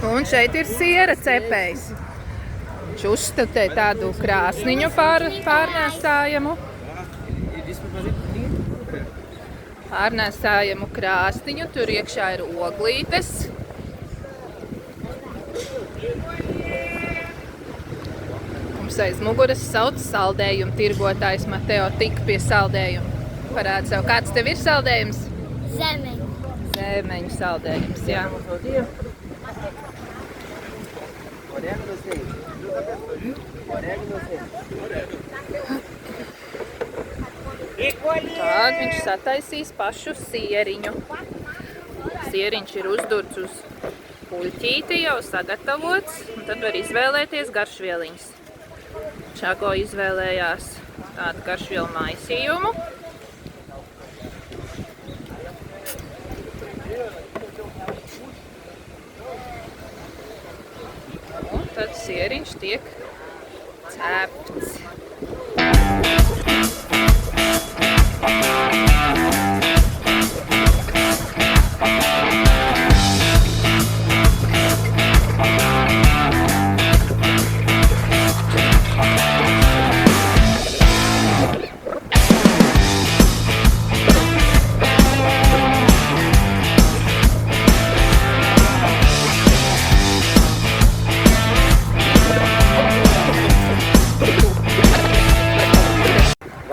Un šeit ir siera cepējs. Viņš uzstatē tādu krāsniņu pārnēsājamu. Pārnēsājamu krāsniņu, tur iekšā ir oglītes. Mums aiz muguras sauc saldējumu tirgotājs Mateo tik pie saldējumu. Parādi sev, kāds tev ir saldējums? Zemeņu. Zemeņu saldējums, jā. Tad viņš sataisīs pašu sieriņu. Sieriņš ir uzdurts uz puļķīti, jau sagatavots, un tad var izvēlēties garšvieliņas. Čago izvēlējās tādu garšvielu maisījumu. Un tad sieriņš tiek cepts.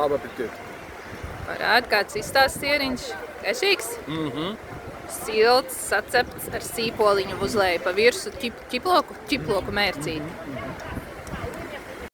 Labi apetit. Parādi, kāds izstās sieriņš. Gaišīgs? Silts, sacepts ar sīpoliņu uz leju pa virsu ķiploku mērcīti.